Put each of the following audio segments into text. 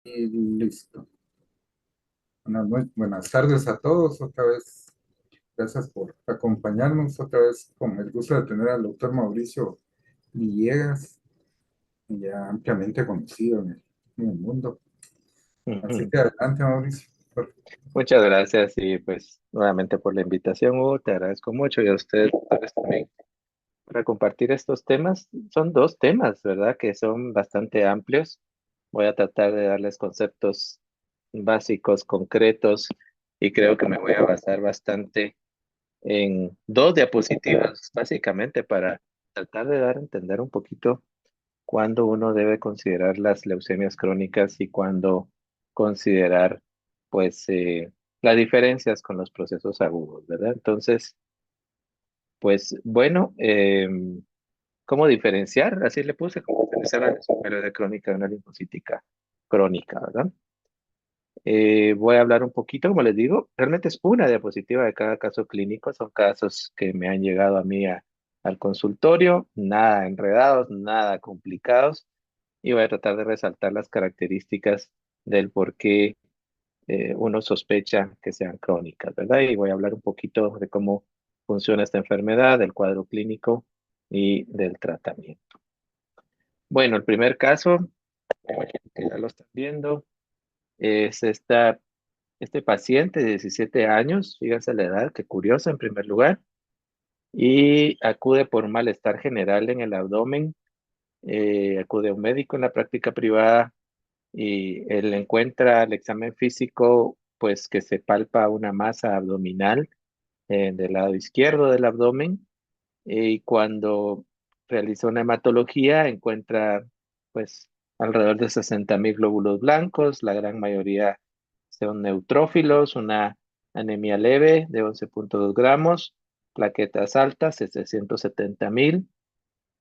Y listo. Buenas tardes a todos. Otra vez, gracias por acompañarnos. Otra vez, con el gusto de tener al doctor Mauricio Villegas, ya ampliamente conocido en el mundo. Así Ujú. que adelante, Mauricio. Muchas gracias y pues nuevamente por la invitación, Hugo, te agradezco mucho y a ustedes doctores, también para compartir estos temas. Son dos temas, ¿verdad? Que son bastante amplios. Voy a tratar de darles conceptos básicos, concretos y creo que me voy a basar bastante en dos diapositivas, básicamente para tratar de dar a entender un poquito cuándo uno debe considerar las leucemias crónicas y cuándo considerar, pues, las diferencias con los procesos agudos, ¿verdad? Entonces, pues, bueno, ¿cómo diferenciar? Así le puse, cómo diferenciar la leucemia crónica de una linfocítica crónica, ¿verdad? Voy a hablar un poquito, como les digo, realmente es una diapositiva de cada caso clínico, son casos que me han llegado a mí al consultorio, nada enredados, nada complicados, y voy a tratar de resaltar las características del por qué uno sospecha que sean crónicas, ¿verdad? Y voy a hablar un poquito de cómo funciona esta enfermedad, del cuadro clínico y del tratamiento. Bueno, el primer caso, me imagino que ya lo están viendo, es este paciente de 17 años, fíjense la edad, qué curiosa en primer lugar, y acude por un malestar general en el abdomen, acude a un médico en la práctica privada y él encuentra el examen físico, pues que se palpa una masa abdominal del lado izquierdo del abdomen y cuando realiza una hematología encuentra pues alrededor de 60.000 glóbulos blancos, la gran mayoría son neutrófilos, una anemia leve de 11,2 gramos, plaquetas altas, 770.000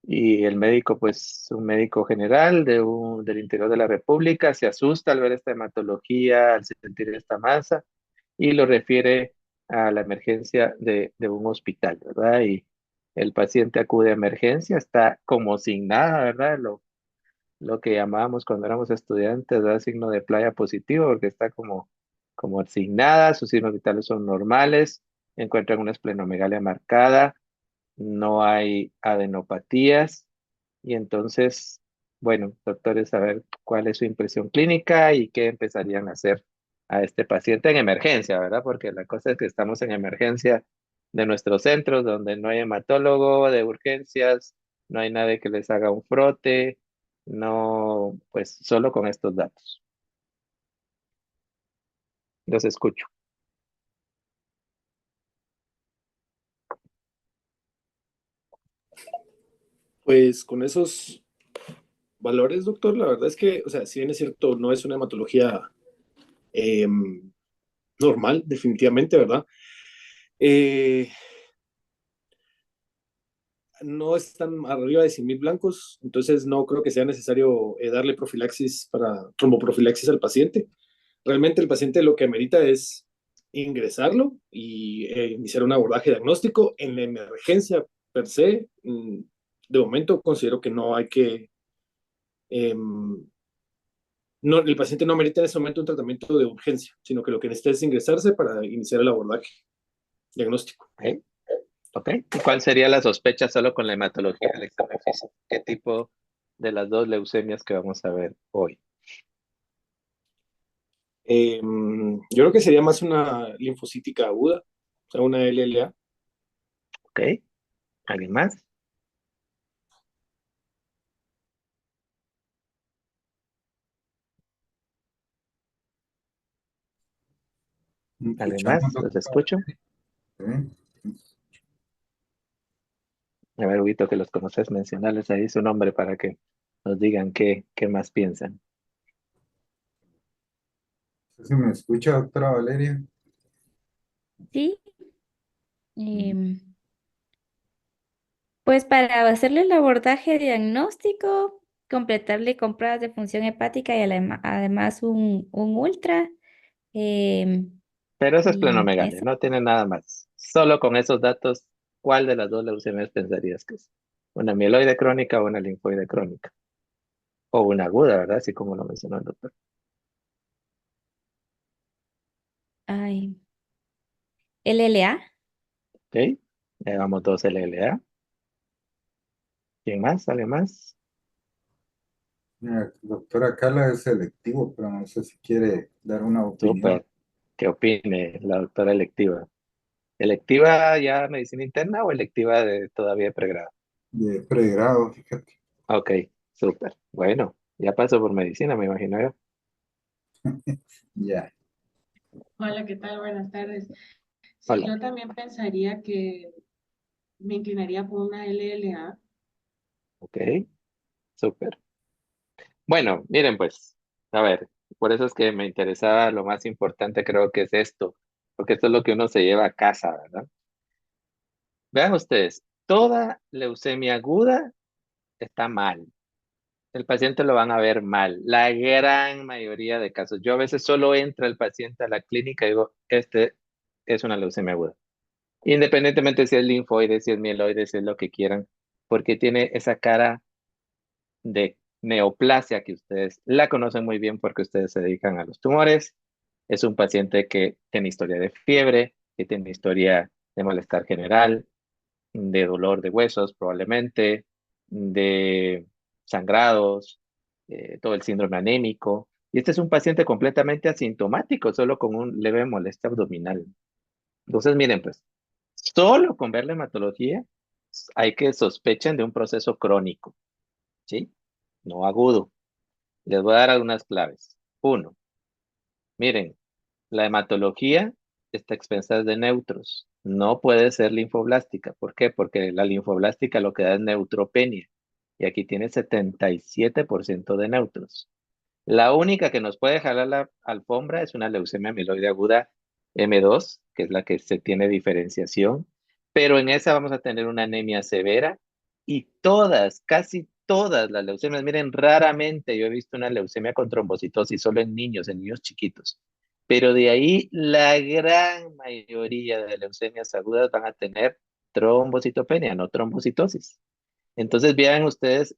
y el médico, pues un médico general del interior de la República, se asusta al ver esta hematología, al sentir esta masa y lo refiere a la emergencia de un hospital, ¿verdad? Y el paciente acude a emergencia, está como sin nada, ¿verdad? Lo que llamábamos cuando éramos estudiantes, ¿verdad? Signo de playa positivo, porque está como sin nada, sus signos vitales son normales, encuentran una esplenomegalia marcada, no hay adenopatías, y entonces, bueno, doctores, a ver cuál es su impresión clínica y qué empezarían a hacer a este paciente en emergencia, ¿verdad? Porque la cosa es que estamos en emergencia de nuestros centros donde no hay hematólogo de urgencias, no hay nadie que les haga un frote, no, pues solo con estos datos. Los escucho. Pues con esos valores, doctor, la verdad es que, o sea, si bien es cierto, no es una hematología eh, normal, definitivamente, ¿verdad? Eh, no están arriba de 100.000 blancos, entonces no creo que sea necesario darle profilaxis para tromboprofilaxis al paciente. Realmente el paciente lo que amerita es ingresarlo y iniciar un abordaje diagnóstico en la emergencia per se. De momento considero que no hay que no, el paciente no amerita en ese momento un tratamiento de urgencia, sino que lo que necesita es ingresarse para iniciar el abordaje diagnóstico. ¿Ok? ¿Ok? ¿Y cuál sería la sospecha solo con la hematología del examen físico? ¿Qué tipo de las dos leucemias que vamos a ver hoy? Yo creo que sería más una linfocítica aguda, o sea, una LLA. ¿Ok? ¿Alguien más? ¿Alguien Escuchamos, más? Los doctor. escucho. ¿Eh? A ver, Huguito, que los conoces, mencionarles ahí su nombre para que nos digan qué más piensan. No sé si me escucha, doctora Valeria. Sí, em, pues para hacerle el abordaje diagnóstico, completarle con pruebas de función hepática y además un ultra. em, Pero eso es y plenomegalia, eso. no tiene nada más. Solo con esos datos, ¿cuál de las dos leucemias pensarías que es? ¿Una mieloide crónica o una linfoide crónica? O una aguda, ¿verdad? Así como lo mencionó el doctor. Ay, LLA. Ok, llevamos 2 LLA. ¿Quién más? ¿Alguien más? Doctora Carla es selectivo, pero no sé si quiere dar una opinión Súper. ¿Qué opine la doctora electiva? ¿Electiva ya medicina interna o electiva de todavía de pregrado? de pregrado, fíjate. Ok, súper. Bueno, ya pasó por medicina, me imagino yo. Ya. Hola, ¿qué tal? Buenas tardes. Sí, Hola. yo también pensaría que me inclinaría por una LLA. Ok, súper. Bueno, miren pues, a ver, por eso es que me interesaba, lo más importante creo que es esto, porque esto es lo que uno se lleva a casa, ¿verdad? Vean ustedes, toda leucemia aguda está mal. El paciente lo van a ver mal. La gran mayoría de casos. Yo a veces solo entra el paciente a la clínica y digo, este es una leucemia aguda. Independientemente si es linfoide, si es mieloide, si es lo que quieran, porque tiene esa cara de neoplasia que ustedes la conocen muy bien porque ustedes se dedican a los tumores. Es un paciente que tiene historia de fiebre, que tiene historia de malestar general, de dolor de huesos probablemente, de sangrados, todo el síndrome anémico. Y este es un paciente completamente asintomático, solo con un leve molestia abdominal. Entonces, miren, pues, solo con ver la hematología hay que sospechen de un proceso crónico, ¿sí? No agudo. Les voy a dar algunas claves. Uno, miren, la hematología está expensa de neutros. No puede ser linfoblástica. ¿Por qué? Porque la linfoblástica lo que da es neutropenia. Y aquí tiene 77% de neutros. La única que nos puede jalar la alfombra es una leucemia mieloide aguda M2, que es la que se tiene diferenciación. Pero en esa vamos a tener una anemia severa y todas, casi todas las leucemias, miren, raramente yo he visto una leucemia con trombocitosis, solo en niños chiquitos. Pero de ahí la gran mayoría de leucemias agudas van a tener trombocitopenia, no trombocitosis. Entonces vean ustedes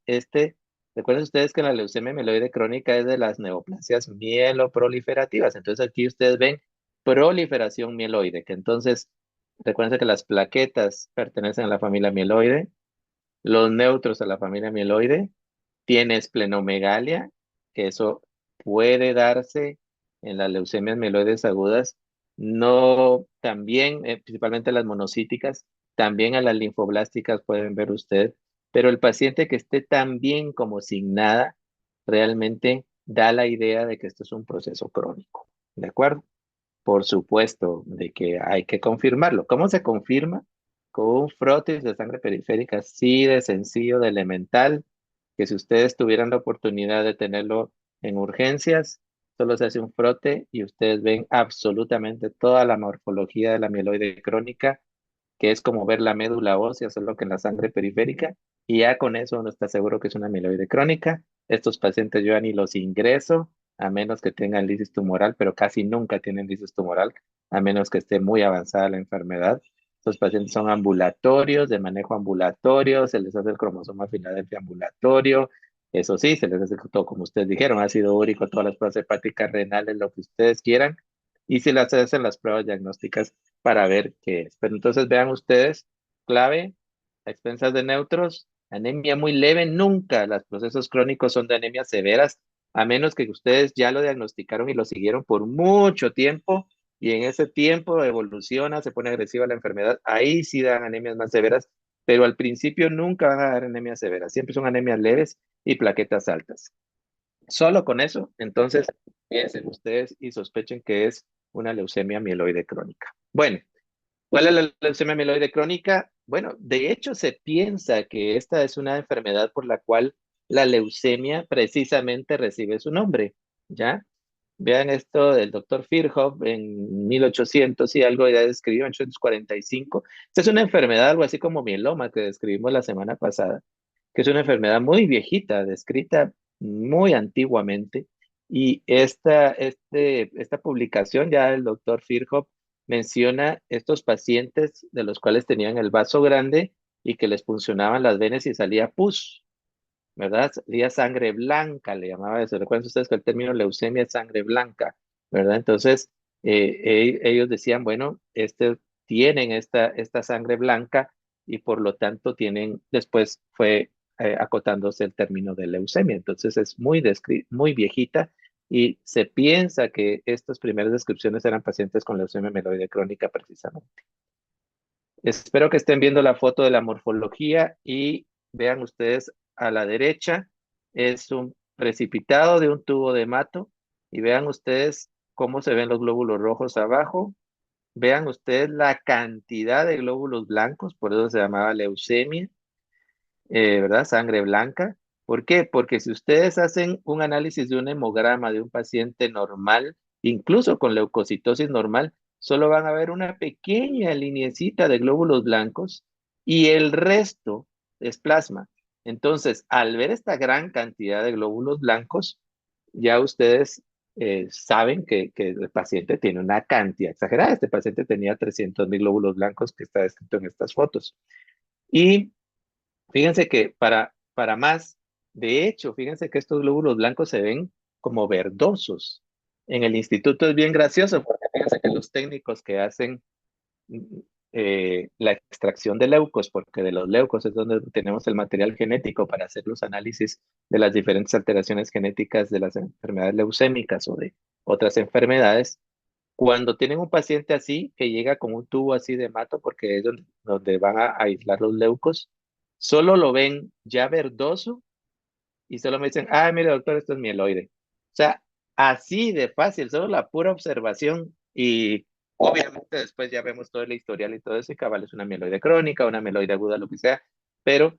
recuerden ustedes que la leucemia mieloide crónica es de las neoplasias mieloproliferativas. Entonces aquí ustedes ven proliferación mieloide, que entonces recuerden que las plaquetas pertenecen a la familia mieloide, los neutros a la familia mieloide, tiene esplenomegalia, que eso puede darse en las leucemias mieloides agudas, no también, principalmente las monocíticas, también a las linfoblásticas pueden ver usted, pero el paciente que esté tan bien como sin nada, realmente da la idea de que esto es un proceso crónico, ¿de acuerdo? Por supuesto, de que hay que confirmarlo. ¿Cómo se confirma? Con un frotis de sangre periférica así de sencillo, de elemental, que si ustedes tuvieran la oportunidad de tenerlo en urgencias, solo se hace un frote y ustedes ven absolutamente toda la morfología de la mieloide crónica, que es como ver la médula ósea, solo que en la sangre periférica, y ya con eso uno está seguro que es una mieloide crónica. Estos pacientes yo ya ni los ingreso, a menos que tengan lisis tumoral, pero casi nunca tienen lisis tumoral, a menos que esté muy avanzada la enfermedad. Estos pacientes son ambulatorios, de manejo ambulatorio, se les hace el cromosoma Filadelfia ambulatorio, eso sí, se les hace todo como ustedes dijeron, ácido úrico, todas las pruebas hepáticas, renales, lo que ustedes quieran, y se les hacen las pruebas diagnósticas para ver qué es. Pero entonces vean ustedes, clave, a expensas de neutros, anemia muy leve, nunca los procesos crónicos son de anemias severas, a menos que ustedes ya lo diagnosticaron y lo siguieron por mucho tiempo y en ese tiempo evoluciona, se pone agresiva la enfermedad, ahí sí dan anemias más severas, pero al principio nunca van a dar anemias severas, siempre son anemias leves y plaquetas altas. Solo con eso, entonces, piensen ustedes y sospechen que es una leucemia mieloide crónica. Bueno, ¿cuál es la leucemia mieloide crónica? Bueno, de hecho se piensa que esta es una enfermedad por la cual la leucemia precisamente recibe su nombre, ¿ya? Vean esto del doctor Virchow en 1800 y algo, ya describió en 1845. Esta es una enfermedad, algo así como mieloma que describimos la semana pasada, que es una enfermedad muy viejita, descrita muy antiguamente. Y esta publicación ya del doctor Virchow menciona estos pacientes de los cuales tenían el vaso grande y que les funcionaban las venas y salía pus, ¿verdad? Salía sangre blanca, le llamaba eso. Recuerden ustedes que el término leucemia es sangre blanca, ¿verdad? Entonces, ellos decían, bueno, tienen esta sangre blanca y por lo tanto después fue acotándose el término de leucemia. Entonces es muy viejita y se piensa que estas primeras descripciones eran pacientes con leucemia mieloide crónica precisamente. Espero que estén viendo la foto de la morfología y vean ustedes a la derecha, es un precipitado de un tubo de hemato y vean ustedes cómo se ven los glóbulos rojos abajo. Vean ustedes la cantidad de glóbulos blancos, por eso se llamaba leucemia, ¿verdad? Sangre blanca. ¿Por qué? Porque si ustedes hacen un análisis de un hemograma de un paciente normal, incluso con leucocitosis normal, solo van a ver una pequeña lineecita de glóbulos blancos y el resto es plasma. Entonces, al ver esta gran cantidad de glóbulos blancos, ya ustedes saben que el paciente tiene una cantidad exagerada. Este paciente tenía 300,000 glóbulos blancos que está descrito en estas fotos. Y fíjense que para más, de hecho, fíjense que estos glóbulos blancos se ven como verdosos. En el instituto es bien gracioso porque fíjense que los técnicos que hacen la extracción de leucos, porque de los leucos es donde tenemos el material genético para hacer los análisis de las diferentes alteraciones genéticas de las enfermedades leucémicas o de otras enfermedades. Cuando tienen un paciente así, que llega con un tubo así de hemato, porque es donde van a aislar los leucos, solo lo ven ya verdoso y solo me dicen, mire doctor, esto es mieloide. O sea, así de fácil, solo la pura observación y obviamente después ya vemos todo el historial y todo eso y cabal es una mieloide crónica, una mieloide aguda, lo que sea, pero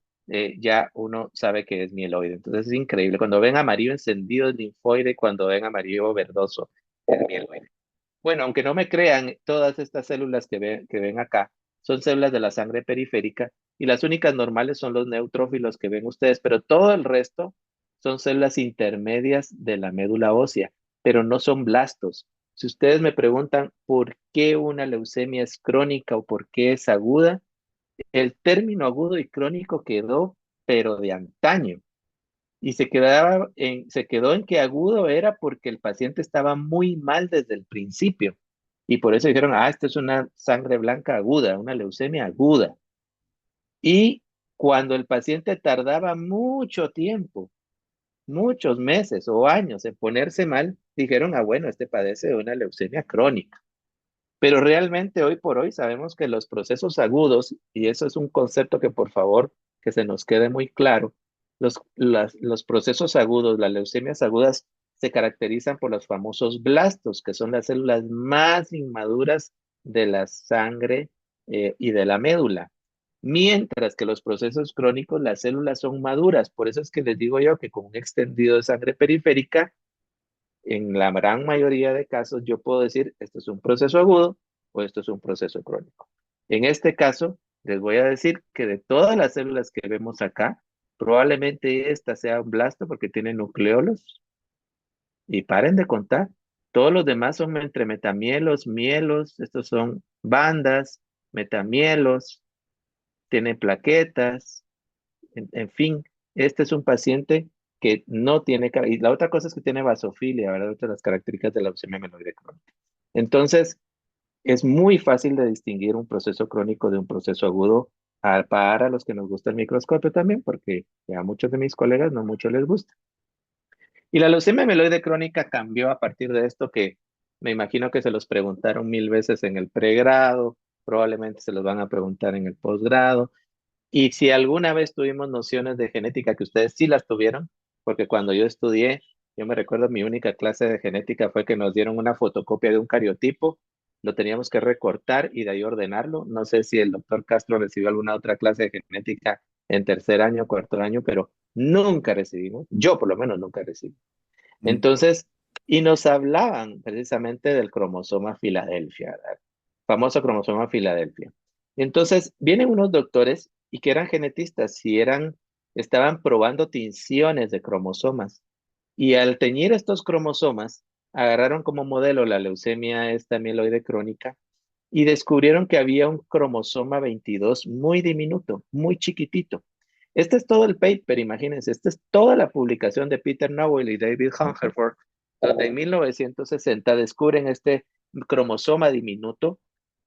ya uno sabe que es mieloide. Entonces es increíble. Cuando ven amarillo encendido es linfoide, cuando ven amarillo verdoso es mieloide. Bueno, aunque no me crean, todas estas células que ven acá son células de la sangre periférica y las únicas normales son los neutrófilos que ven ustedes, pero todo el resto son células intermedias de la médula ósea, pero no son blastos. Si ustedes me preguntan por qué una leucemia es crónica o por qué es aguda, el término agudo y crónico quedó, pero de antaño. Y se quedó en que agudo era porque el paciente estaba muy mal desde el principio. Y por eso dijeron, esta es una sangre blanca aguda, una leucemia aguda. Y cuando el paciente tardaba mucho tiempo, muchos meses o años en ponerse mal, dijeron, bueno, este padece de una leucemia crónica. Pero realmente hoy por hoy sabemos que los procesos agudos, y eso es un concepto que por favor que se nos quede muy claro, los procesos agudos, las leucemias agudas, se caracterizan por los famosos blastos, que son las células más inmaduras de la sangre y de la médula. Mientras que los procesos crónicos, las células son maduras. Por eso es que les digo yo que con un extendido de sangre periférica, en la gran mayoría de casos yo puedo decir, esto es un proceso agudo o esto es un proceso crónico. En este caso, les voy a decir que de todas las células que vemos acá, probablemente esta sea un blasto porque tiene nucleolos. Y paren de contar, todos los demás son entre metamielos, mielos, estos son bandas, metamielos, tienen plaquetas, en fin, este es un paciente que no tiene, y la otra cosa es que tiene vasofilia, ¿verdad? Otra de las características de la leucemia mieloide crónica. Entonces, es muy fácil de distinguir un proceso crónico de un proceso agudo para los que nos gusta el microscopio también, porque a muchos de mis colegas no mucho les gusta. Y la leucemia mieloide crónica cambió a partir de esto que me imagino que se los preguntaron 1000 veces en el pregrado, probablemente se los van a preguntar en el posgrado. Y si alguna vez tuvimos nociones de genética, que ustedes sí las tuvieron, porque cuando yo estudié, yo me recuerdo mi única clase de genética fue que nos dieron una fotocopia de un cariotipo, lo teníamos que recortar y de ahí ordenarlo. No sé si el doctor Castro recibió alguna otra clase de genética en tercer año, cuarto año, pero nunca recibimos, yo por lo menos nunca recibí. Entonces, y nos hablaban precisamente del cromosoma Filadelfia, ¿verdad? Famoso cromosoma Filadelfia. Entonces, vienen unos doctores y que eran genetistas y estaban probando tinciones de cromosomas. Y al teñir estos cromosomas, agarraron como modelo la leucemia esta mieloide crónica y descubrieron que había un cromosoma 22 muy diminuto, muy chiquitito. Este es todo el paper, imagínense, esta es toda la publicación de Peter Nowell y David Hungerford, donde en 1960 descubren este cromosoma diminuto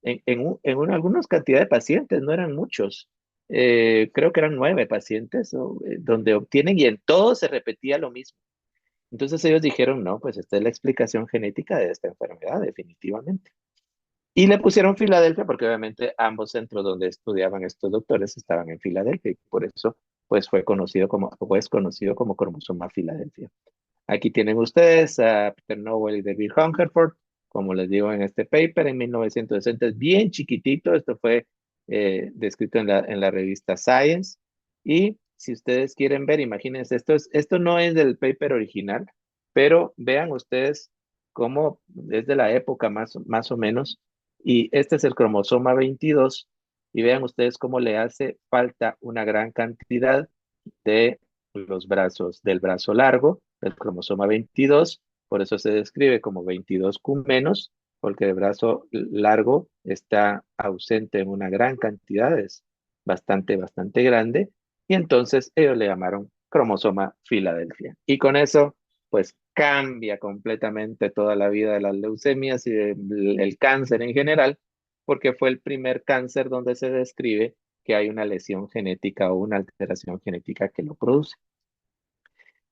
en algunas cantidad de pacientes, no eran muchos. Creo que eran 9 pacientes donde obtienen y en todos se repetía lo mismo. Entonces ellos dijeron, no, pues esta es la explicación genética de esta enfermedad, definitivamente. Y le pusieron Filadelfia porque obviamente ambos centros donde estudiaban estos doctores estaban en Filadelfia y por eso pues fue conocido como cromosoma Filadelfia. Aquí tienen ustedes a Peter Nowell y David Hungerford, como les digo en este paper en 1960, es bien chiquitito, esto fue descrito en la revista Science, y si ustedes quieren ver, imagínense, esto no es del paper original, pero vean ustedes cómo es de la época más o menos, y este es el cromosoma 22, y vean ustedes cómo le hace falta una gran cantidad de los brazos, del brazo largo, el cromosoma 22, por eso se describe como 22q menos, porque el brazo largo está ausente en una gran cantidad, es bastante grande, y entonces ellos le llamaron cromosoma Filadelfia. Y con eso, pues cambia completamente toda la vida de las leucemias y el cáncer en general, porque fue el primer cáncer donde se describe que hay una lesión genética o una alteración genética que lo produce.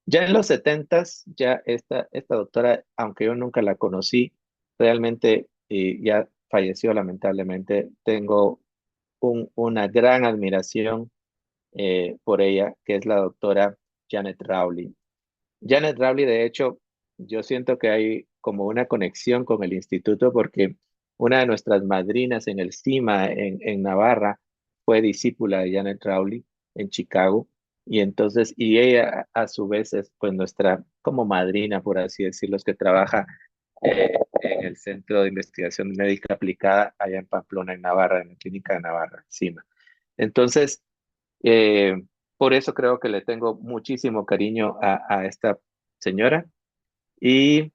Ya en los 70s, ya esta doctora, aunque yo nunca la conocí, realmente ya falleció lamentablemente, tengo una gran admiración por ella, que es la doctora Janet Rowley. Janet Rowley, de hecho, yo siento que hay como una conexión con el instituto porque una de nuestras madrinas en el CIMA en Navarra fue discípula de Janet Rowley en Chicago y entonces, y ella a su vez es pues nuestra como madrina, por así decirlo, que trabaja en el Centro de Investigación Médica Aplicada allá en Pamplona, en Navarra, en la Clínica de Navarra, CIMA. Entonces, eh, por eso creo que le tengo muchísimo cariño a esta señora y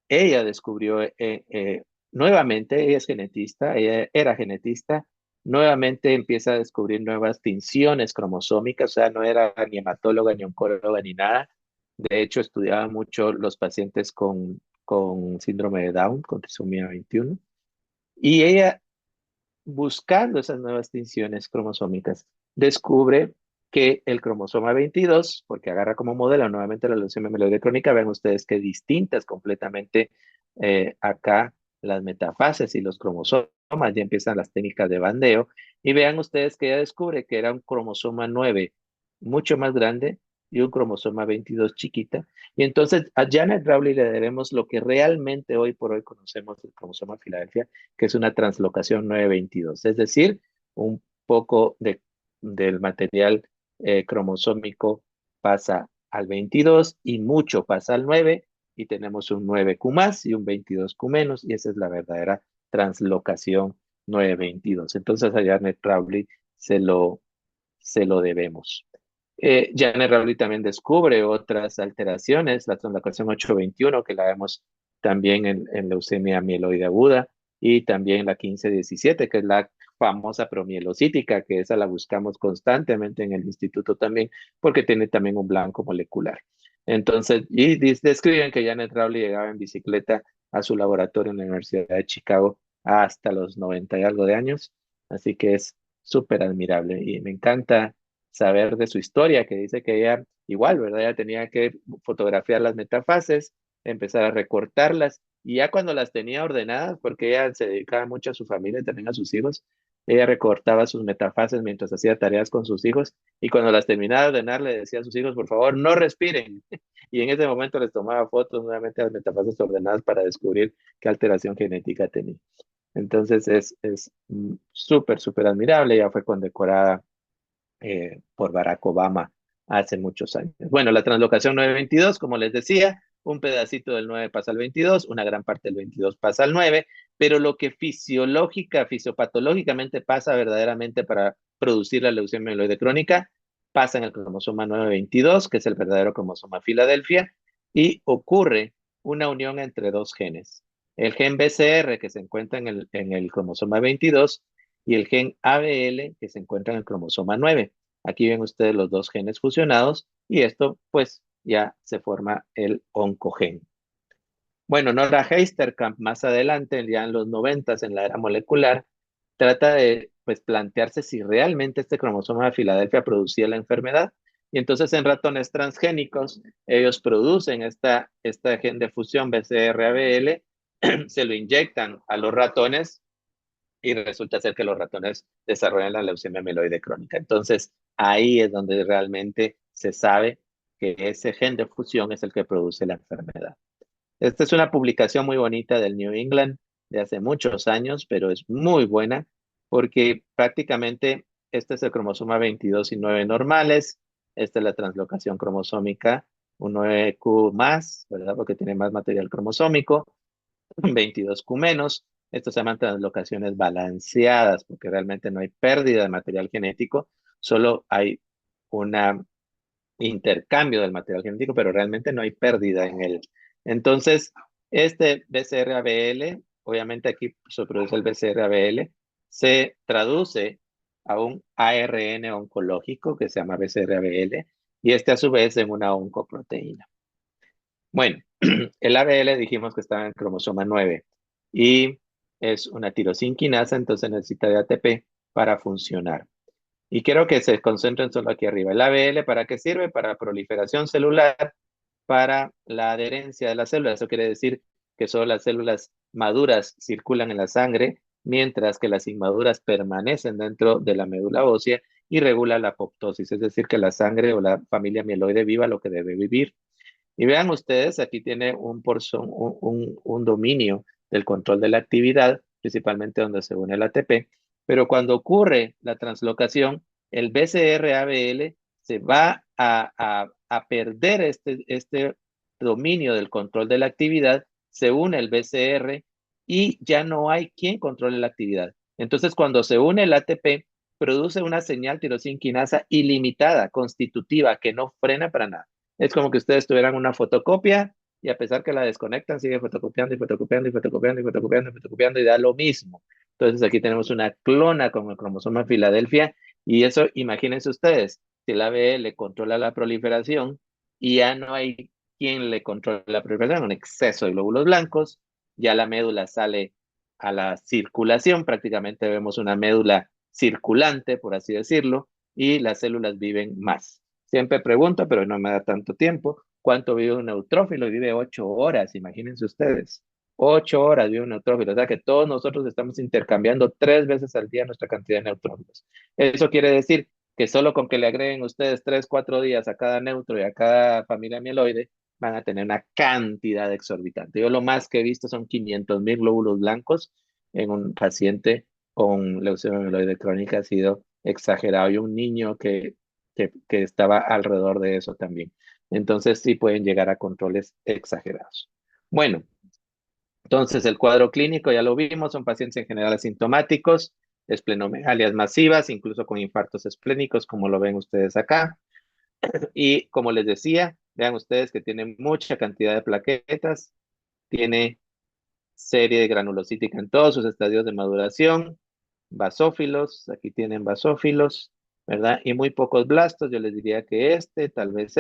ella descubrió nuevamente, ella es genetista, ella era genetista, nuevamente empieza a descubrir nuevas tinciones cromosómicas, o sea, no era ni hematóloga, ni oncóloga, ni nada. De hecho, estudiaba mucho los pacientes con síndrome de Down, con trisomía 21. Y ella buscando esas nuevas tinciones cromosómicas, descubre que el cromosoma 22, porque agarra como modelo nuevamente la leucemia mieloide crónica, vean ustedes que distintas completamente acá las metafases y los cromosomas, ya empiezan las técnicas de bandeo, y vean ustedes que ella descubre que era un cromosoma 9 mucho más grande y un cromosoma 22 chiquita, y entonces a Janet Rowley le debemos lo que realmente hoy por hoy conocemos del cromosoma Filadelfia, que es una translocación 922, es decir, un poco del material cromosómico pasa al 22 y mucho pasa al 9 y tenemos un 9q más y un 22q menos y esa es la verdadera translocación 922. Entonces a Janet Rowley se lo, se lo debemos. Janet Rowley también descubre otras alteraciones, la translocación 821, que la vemos también en leucemia mieloide aguda, y también la 1517, que es la famosa promielocítica, que esa la buscamos constantemente en el instituto también, porque tiene también un blanco molecular. Entonces, y describen que Janet Rowley llegaba en bicicleta a su laboratorio en la Universidad de Chicago hasta los 90 y algo de años, así que es súper admirable y me encanta saber de su historia, que dice que ella igual, ¿verdad? Ella tenía que fotografiar las metafases, empezar a recortarlas, y ya cuando las tenía ordenadas, porque ella se dedicaba mucho a su familia y también a sus hijos, ella recortaba sus metafases mientras hacía tareas con sus hijos, y cuando las terminaba de ordenar, le decía a sus hijos, por favor, no respiren. Y en ese momento les tomaba fotos nuevamente a las metafases ordenadas para descubrir qué alteración genética tenía. Entonces es súper admirable, ya fue condecorada por Barack Obama hace muchos años. Bueno, la translocación 922, como les decía, un pedacito del 9 pasa al 22, una gran parte del 22 pasa al 9, pero lo que fisiopatológicamente pasa verdaderamente para producir la leucemia mieloide crónica, pasa en el cromosoma 922, que es el verdadero cromosoma Filadelfia, y ocurre una unión entre dos genes. El gen BCR, que se encuentra en el cromosoma 22, y el gen ABL que se encuentra en el cromosoma 9. Aquí ven ustedes los dos genes fusionados y esto pues ya se forma el oncogen. Bueno, Nora Heisterkamp más adelante, ya en los 90, en la era molecular, trata de pues, plantearse si realmente este cromosoma de Filadelfia producía la enfermedad. Y entonces en ratones transgénicos, ellos producen esta gen de fusión BCR-ABL, se lo inyectan a los ratones y resulta ser que los ratones desarrollan la leucemia mieloide crónica. Entonces, ahí es donde realmente se sabe que ese gen de fusión es el que produce la enfermedad. Esta es una publicación muy bonita del New England de hace muchos años, pero es muy buena porque prácticamente este es el cromosoma 22 y 9 normales, esta es la translocación cromosómica, un 9Q más, ¿verdad? Porque tiene más material cromosómico, 22Q menos. Estos se llaman translocaciones balanceadas porque realmente no hay pérdida de material genético, solo hay un intercambio del material genético, pero realmente no hay pérdida en él. Entonces, este BCR-ABL, obviamente aquí se produce el BCR-ABL, se traduce a un ARN oncológico que se llama BCR-ABL y este a su vez en una oncoproteína. Bueno, el ABL dijimos que estaba en el cromosoma 9 y es una tirosinquinasa, entonces necesita de ATP para funcionar. Y quiero que se concentren solo aquí arriba. El ABL, ¿para qué sirve? Para proliferación celular, para la adherencia de las células. Eso quiere decir que solo las células maduras circulan en la sangre, mientras que las inmaduras permanecen dentro de la médula ósea y regula la apoptosis, es decir, que la sangre o la familia mieloide viva lo que debe vivir. Y vean ustedes, aquí tiene un dominio del control de la actividad, principalmente donde se une el ATP, pero cuando ocurre la translocación, el BCR-ABL se va a perder este dominio del control de la actividad, se une el BCR y ya no hay quien controle la actividad. Entonces, cuando se une el ATP, produce una señal tirosinquinasa ilimitada, constitutiva, que no frena para nada. Es como que ustedes tuvieran una fotocopia y a pesar que la desconectan, sigue fotocopiando y fotocopiando y fotocopiando y fotocopiando y fotocopiando y da lo mismo. Entonces aquí tenemos una clona con el cromosoma Filadelfia y eso, imagínense ustedes, si el ABL controla la proliferación y ya no hay quien le controle la proliferación, un exceso de glóbulos blancos, ya la médula sale a la circulación, prácticamente vemos una médula circulante, por así decirlo, y las células viven más. Siempre pregunto, pero no me da tanto tiempo, ¿cuánto vive un neutrófilo? Y vive 8 horas, imagínense ustedes. 8 horas vive un neutrófilo, o sea que todos nosotros estamos intercambiando 3 veces al día nuestra cantidad de neutrófilos. Eso quiere decir que solo con que le agreguen ustedes 3, 4 días a cada neutro y a cada familia mieloide, van a tener una cantidad exorbitante. Yo lo más que he visto son 500,000 glóbulos blancos en un paciente con leucemia mieloide crónica, ha sido exagerado. Y un niño que estaba alrededor de eso también. Entonces sí pueden llegar a controles exagerados. Bueno, entonces el cuadro clínico ya lo vimos, son pacientes en general asintomáticos, esplenometalias masivas, incluso con infartos esplénicos, como lo ven ustedes acá. Y como les decía, vean ustedes que tiene mucha cantidad de plaquetas, tiene serie de granulocítica en todos sus estadios de maduración, basófilos, aquí tienen basófilos, ¿verdad? Y muy pocos blastos, yo les diría que tal vez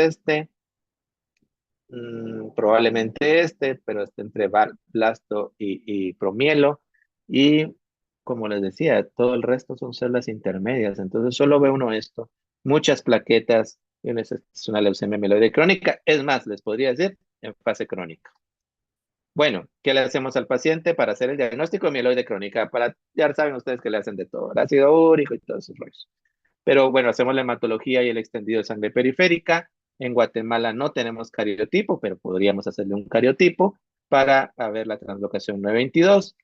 probablemente pero está entre blasto y promielo. Y como les decía, todo el resto son células intermedias, entonces solo ve uno esto, muchas plaquetas, y es una leucemia mieloide crónica, es más, les podría decir, en fase crónica. Bueno, ¿qué le hacemos al paciente para hacer el diagnóstico de mieloide crónica? Ya saben ustedes que le hacen de todo, el ácido úrico y todos esos rollos. Pero bueno, hacemos la hematología y el extendido de sangre periférica. En Guatemala no tenemos cariotipo, pero podríamos hacerle un cariotipo para ver la translocación 922.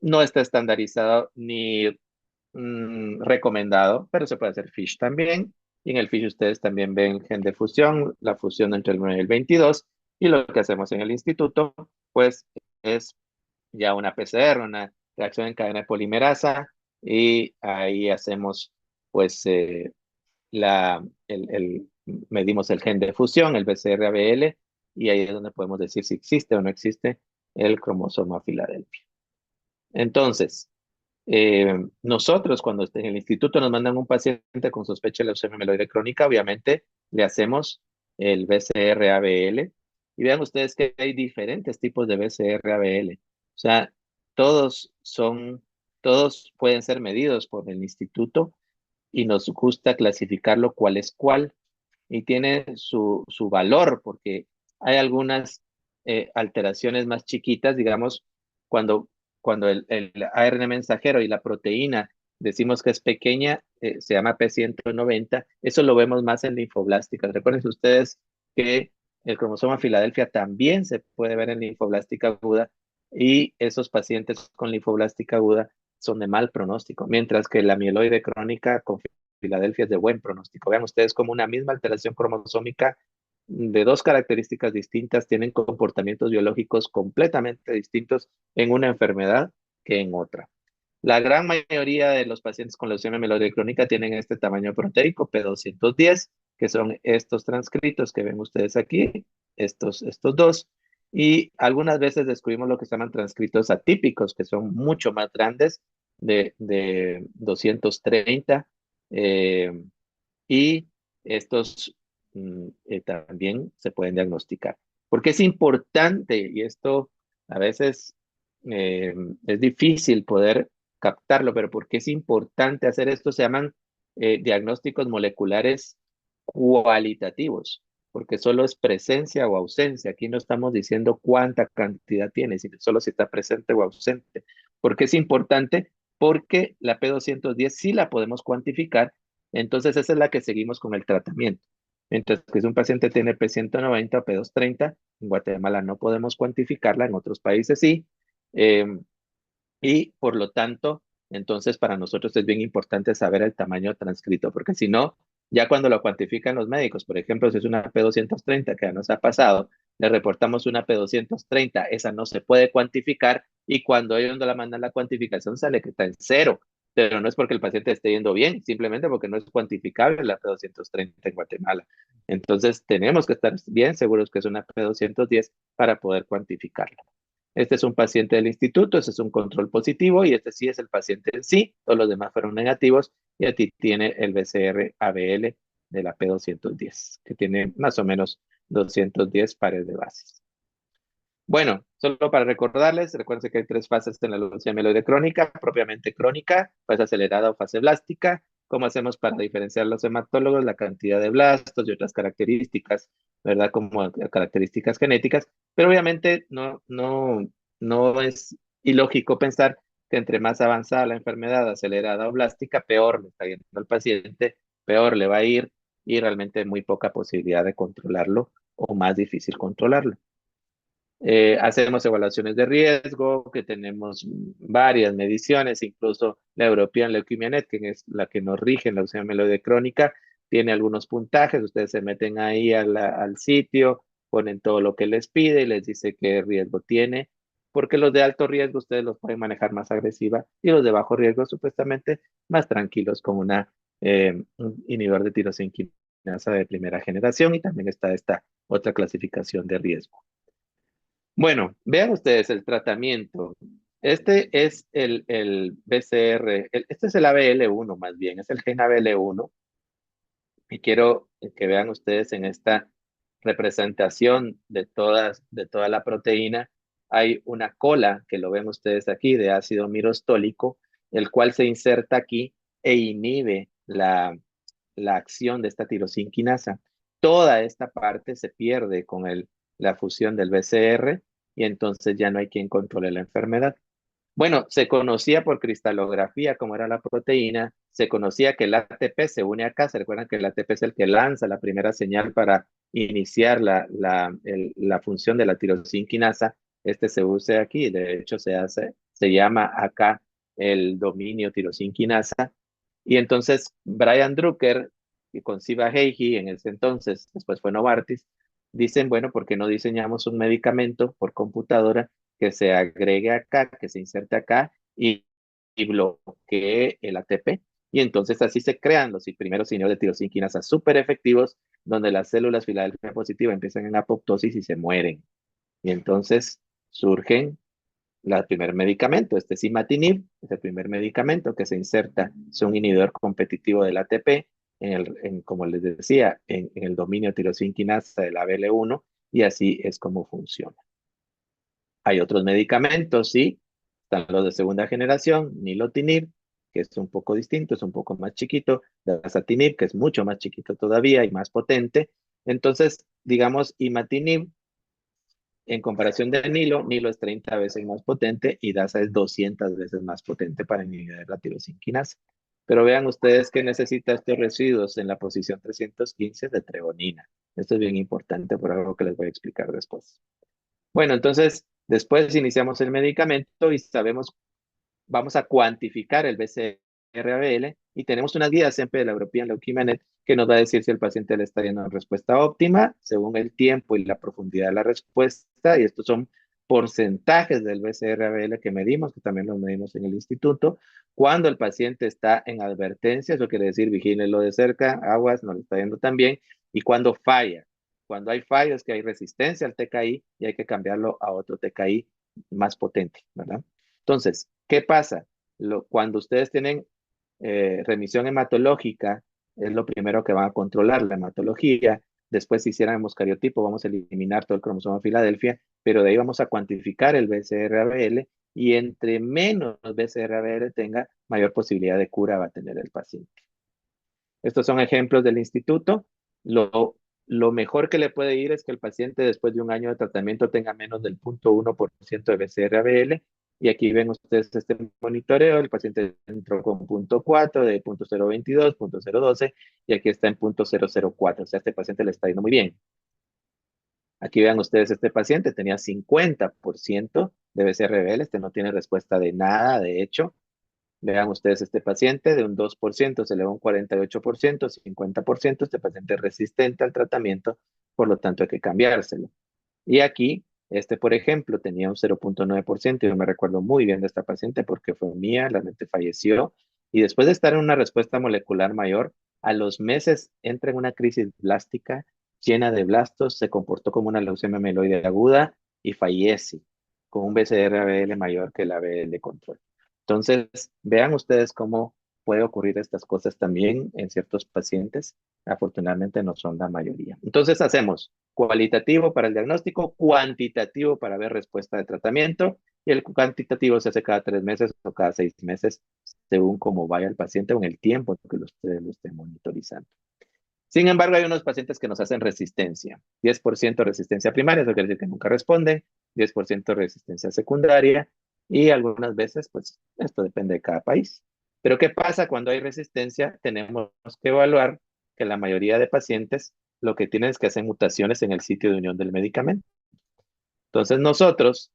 No está estandarizado ni recomendado, pero se puede hacer FISH también. Y en el FISH ustedes también ven gen de fusión, la fusión entre el 9 y el 22. Y lo que hacemos en el instituto, pues, es ya una PCR, una reacción en cadena de polimerasa, y ahí hacemos, pues, medimos el gen de fusión, el BCR-ABL, y ahí es donde podemos decir si existe o no existe el cromosoma Filadelfia. Entonces, nosotros cuando en el instituto nos mandan un paciente con sospecha de leucemia mieloide crónica, obviamente le hacemos el BCR-ABL Y vean ustedes que hay diferentes tipos de BCR-ABL. O sea, todos pueden ser medidos por el instituto y nos gusta clasificarlo cuál es cuál. Y tiene su valor porque hay algunas alteraciones más chiquitas, digamos, cuando el ARN mensajero y la proteína decimos que es pequeña, se llama P190, eso lo vemos más en linfoblásticas. Recuerden ustedes que el cromosoma Filadelfia también se puede ver en linfoblástica aguda y esos pacientes con linfoblástica aguda son de mal pronóstico, mientras que la amiloide crónica con Filadelfia es de buen pronóstico. Vean ustedes como una misma alteración cromosómica de dos características distintas tienen comportamientos biológicos completamente distintos en una enfermedad que en otra. La gran mayoría de los pacientes con leucemia mieloide crónica tienen este tamaño proteico, P210, que son estos transcritos que ven ustedes aquí, estos dos. Y algunas veces descubrimos lo que se llaman transcritos atípicos, que son mucho más grandes, de 230. Y estos también se pueden diagnosticar. Porque es importante, y esto a veces es difícil poder captarlo, pero porque es importante hacer esto, se llaman diagnósticos moleculares cualitativos, porque solo es presencia o ausencia. Aquí no estamos diciendo cuánta cantidad tiene, sino solo si está presente o ausente. ¿Por qué es importante? Porque la P210 sí la podemos cuantificar, entonces esa es la que seguimos con el tratamiento. Mientras que si un paciente tiene P190 o P230, en Guatemala no podemos cuantificarla, en otros países sí. Y por lo tanto, entonces para nosotros es bien importante saber el tamaño transcrito, porque si no, ya cuando lo cuantifican los médicos, por ejemplo, si es una P230 que ya nos ha pasado, le reportamos una P230, esa no se puede cuantificar y cuando ellos nos la mandan la cuantificación sale que está en 0, pero no es porque el paciente esté yendo bien, simplemente porque no es cuantificable la P230 en Guatemala. Entonces tenemos que estar bien seguros que es una P210 para poder cuantificarla. Este es un paciente del instituto, ese es un control positivo y este sí es el paciente en sí, todos los demás fueron negativos y aquí tiene el BCR-ABL de la P210, que tiene más o menos 210 pares de bases. Bueno, solo para recordarles, recuerden que hay 3 fases en la leucemia mieloide crónica, propiamente crónica, fase acelerada o fase blástica. ¿Cómo hacemos para diferenciar los hematólogos? La cantidad de blastos y otras características, ¿verdad? Como características genéticas, pero obviamente no es ilógico pensar que entre más avanzada la enfermedad acelerada o blástica, peor le está yendo al paciente, peor le va a ir y realmente muy poca posibilidad de controlarlo o más difícil controlarlo. Hacemos evaluaciones de riesgo, que tenemos varias mediciones, incluso la European Leukemia Net, que es la que nos rige en la leucemia mieloide crónica, tiene algunos puntajes, ustedes se meten ahí al sitio, ponen todo lo que les pide y les dice qué riesgo tiene, porque los de alto riesgo ustedes los pueden manejar más agresiva y los de bajo riesgo supuestamente más tranquilos con un inhibidor de tirosina quinasa de primera generación y también está esta otra clasificación de riesgo. Bueno, vean ustedes el tratamiento. Este es el BCR, este es el ABL1 más bien, es el gen ABL1. Y quiero que vean ustedes en esta representación de toda la proteína, hay una cola, que lo ven ustedes aquí, de ácido mirostólico, el cual se inserta aquí e inhibe la acción de esta tirosina quinasa. Toda esta parte se pierde con la fusión del BCR y entonces ya no hay quien controle la enfermedad. Bueno, se conocía por cristalografía cómo era la proteína, se conocía que el ATP se une acá, se recuerdan que el ATP es el que lanza la primera señal para iniciar la función de la tirosina quinasa, este se usa aquí, de hecho se llama acá el dominio tirosina quinasa, y entonces Brian Drucker y con Siva Heihi en ese entonces, después fue Novartis, dicen, bueno, ¿por qué no diseñamos un medicamento por computadora que se agregue acá, que se inserte acá y bloquee el ATP? Y entonces así se crean los primeros inhibidores de tirosina quinasa súper efectivos, donde las células Filadelfia positiva empiezan en apoptosis y se mueren. Y entonces surgen el primer medicamento, este Simatinib, es el primer medicamento que se inserta, es un inhibidor competitivo del ATP, como les decía, en el dominio tirosina quinasa del ABL1, y así es como funciona. Hay otros medicamentos, sí, están los de segunda generación, nilotinib, que es un poco distinto, es un poco más chiquito, dasatinib, que es mucho más chiquito todavía y más potente. Entonces, digamos, imatinib, en comparación de Nilo es 30 veces más potente y Dasa es 200 veces más potente para inhibir la tirosina quinasa. Pero vean ustedes que necesita estos residuos en la posición 315 de treonina. Esto es bien importante por algo que les voy a explicar después. Bueno, entonces, después iniciamos el medicamento y sabemos, vamos a cuantificar el BCR-ABL y tenemos una guía siempre de la European Leukemia Net que nos va a decir si el paciente le está dando una respuesta óptima según el tiempo y la profundidad de la respuesta, y estos son porcentajes del BCR-ABL que medimos, que también los medimos en el instituto. Cuando el paciente está en advertencia, eso quiere decir vigílenlo de cerca, aguas, no le está yendo tan bien, y cuando falla. Cuando hay fallos, que hay resistencia al TKI y hay que cambiarlo a otro TKI más potente, ¿verdad? Entonces, ¿qué pasa? Cuando ustedes tienen remisión hematológica, es lo primero que van a controlar, la hematología. Después, si hicieran hemoscariotipo, vamos a eliminar todo el cromosoma Filadelfia, pero de ahí vamos a cuantificar el BCR-ABL y entre menos BCR-ABL tenga, mayor posibilidad de cura va a tener el paciente. Estos son ejemplos del instituto. Lo mejor que le puede ir es que el paciente después de un año de tratamiento tenga menos del 0.1% de BCR-ABL. Y aquí ven ustedes este monitoreo. El paciente entró con 0.4, de 0.022, 0.012, y aquí está en 0.004. O sea, este paciente le está yendo muy bien. Aquí vean ustedes, este paciente tenía 50% de BCR-ABL. Este no tiene respuesta de nada, de hecho. Vean ustedes este paciente de un 2%, se elevó un 48%, 50%, este paciente es resistente al tratamiento, por lo tanto hay que cambiárselo. Y aquí, por ejemplo, tenía un 0.9%, yo me recuerdo muy bien de esta paciente porque fue mía, realmente falleció, y después de estar en una respuesta molecular mayor, a los meses entra en una crisis blástica llena de blastos, se comportó como una leucemia mieloide aguda y fallece con un BCR-ABL mayor que el ABL de control. Entonces, vean ustedes cómo puede ocurrir estas cosas también en ciertos pacientes. Afortunadamente no son la mayoría. Entonces hacemos cualitativo para el diagnóstico, cuantitativo para ver respuesta de tratamiento, y el cuantitativo se hace cada 3 meses o cada 6 meses, según cómo vaya el paciente o en el tiempo que ustedes lo estén monitorizando. Sin embargo, hay unos pacientes que nos hacen resistencia. 10% resistencia primaria, eso quiere decir que nunca responden, 10% resistencia secundaria, y algunas veces, pues, esto depende de cada país. Pero ¿qué pasa cuando hay resistencia? Tenemos que evaluar que la mayoría de pacientes lo que tienen es que hacer mutaciones en el sitio de unión del medicamento. Entonces nosotros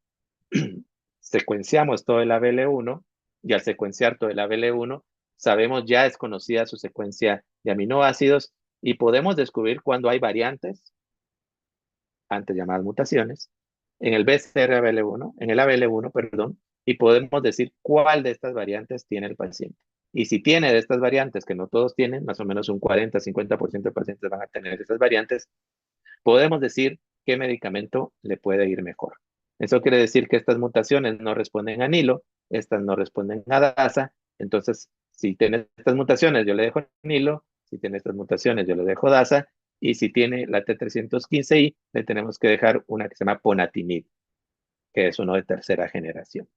secuenciamos todo el ABL1 y al secuenciar todo el ABL1 sabemos, ya es conocida su secuencia de aminoácidos y podemos descubrir cuando hay variantes, antes llamadas mutaciones, en el BCR-ABL1, en el ABL1, perdón, y podemos decir cuál de estas variantes tiene el paciente. Y si tiene de estas variantes, que no todos tienen, más o menos un 40-50% de pacientes van a tener estas variantes, podemos decir qué medicamento le puede ir mejor. Eso quiere decir que estas mutaciones no responden a Nilo, estas no responden a Dasa. Entonces, si tiene estas mutaciones, yo le dejo Nilo, si tiene estas mutaciones, yo le dejo Dasa, y si tiene la T315I, le tenemos que dejar una que se llama Ponatinib, que es uno de tercera generación.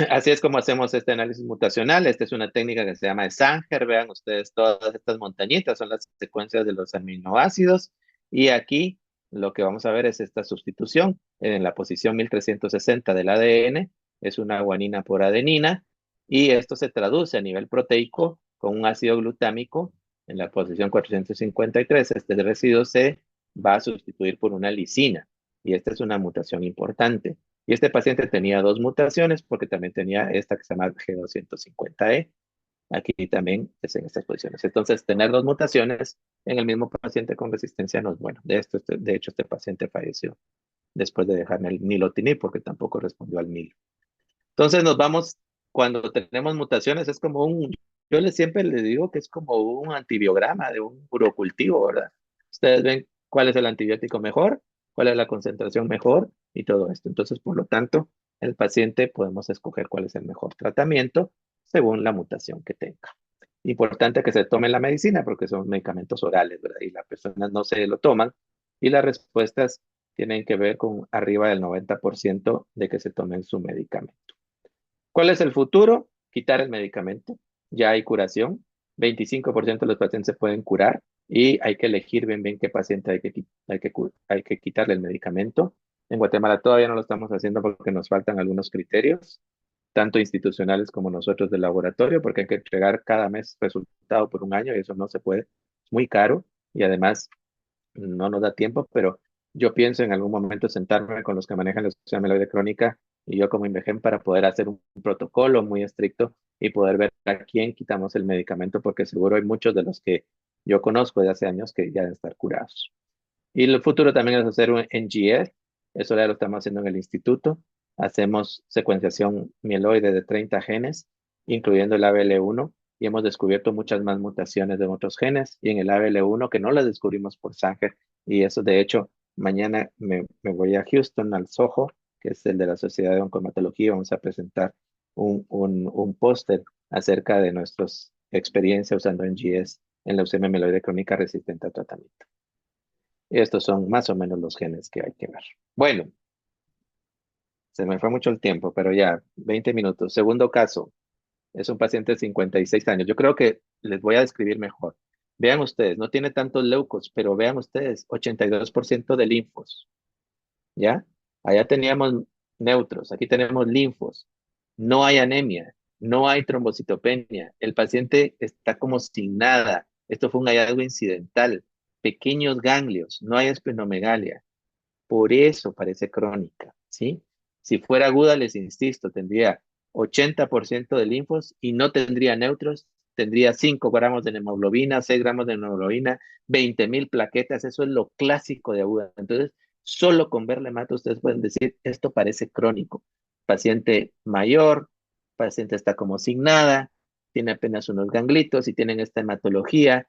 Así es como hacemos este análisis mutacional. Esta es una técnica que se llama Sanger. Vean ustedes, todas estas montañitas son las secuencias de los aminoácidos. Y aquí lo que vamos a ver es esta sustitución. En la posición 1360 del ADN es una guanina por adenina. Y esto se traduce a nivel proteico con un ácido glutámico. En la posición 453, este residuo se va a sustituir por una lisina. Y esta es una mutación importante. Y este paciente tenía 2 mutaciones porque también tenía esta que se llama G250E. Aquí también es en estas posiciones. Entonces, tener 2 mutaciones en el mismo paciente con resistencia no es bueno. De hecho, este paciente falleció después de dejarme el nilotinib porque tampoco respondió al nilo. Entonces, nos vamos, cuando tenemos mutaciones, es como siempre les digo que es como un antibiograma de un urocultivo, ¿verdad? Ustedes ven cuál es el antibiótico mejor, cuál es la concentración mejor y todo esto. Entonces, por lo tanto, el paciente podemos escoger cuál es el mejor tratamiento según la mutación que tenga. Importante que se tome la medicina porque son medicamentos orales, ¿verdad? Y las personas no se lo toman y las respuestas tienen que ver con arriba del 90% de que se tomen su medicamento. ¿Cuál es el futuro? Quitar el medicamento. Ya hay curación. 25% de los pacientes se pueden curar y hay que elegir bien qué paciente hay que quitarle el medicamento. En Guatemala todavía no lo estamos haciendo porque nos faltan algunos criterios, tanto institucionales como nosotros del laboratorio, porque hay que entregar cada mes resultado por un año y eso no se puede. Es muy caro y además no nos da tiempo, pero yo pienso en algún momento sentarme con los que manejan la leucemia amiloide crónica y yo como INVEGEM para poder hacer un protocolo muy estricto y poder ver a quién quitamos el medicamento, porque seguro hay muchos de los que yo conozco de hace años que ya deben estar curados. Y el futuro también es hacer un NGS, eso ya lo estamos haciendo en el instituto. Hacemos secuenciación mieloide de 30 genes, incluyendo el ABL1, y hemos descubierto muchas más mutaciones de otros genes, y en el ABL1 que no las descubrimos por Sanger, y eso de hecho, mañana me voy a Houston, al SOHO, que es el de la Sociedad de Oncomatología, vamos a presentar un póster acerca de nuestras experiencias usando NGS en leucemia mieloide crónica resistente a tratamiento. Y estos son más o menos los genes que hay que ver. Bueno, se me fue mucho el tiempo, pero ya, 20 minutos. Segundo caso, es un paciente de 56 años. Yo creo que les voy a describir mejor. Vean ustedes, no tiene tantos leucos, pero vean ustedes, 82% de linfos. ¿Ya? Allá teníamos neutros, aquí tenemos linfos. No hay anemia, no hay trombocitopenia. El paciente está como sin nada. Esto fue un hallazgo incidental. Pequeños ganglios, no hay esplenomegalia. Por eso parece crónica, ¿sí? Si fuera aguda, les insisto, tendría 80% de linfos y no tendría neutros, tendría 5 gramos de hemoglobina, 6 gramos de hemoglobina, 20,000 plaquetas, eso es lo clásico de aguda. Entonces, solo con verle mata, ustedes pueden decir, esto parece crónico. Paciente mayor, paciente está como sin nada, tiene apenas unos ganglitos y tienen esta hematología,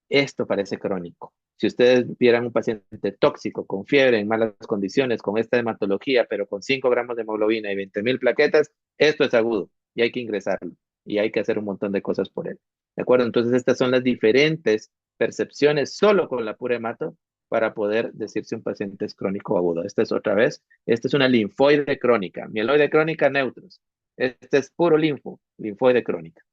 esto parece crónico. Si ustedes vieran un paciente tóxico, con fiebre, en malas condiciones, con esta hematología, pero con 5 gramos de hemoglobina y 20,000 plaquetas, esto es agudo y hay que ingresarlo y hay que hacer un montón de cosas por él. ¿De acuerdo? Entonces, estas son las diferentes percepciones solo con la pura hemato para poder decir si un paciente es crónico o agudo. Esta es otra vez, esta es una linfoide crónica, mieloide crónica, neutros. Este es puro linfoide crónica.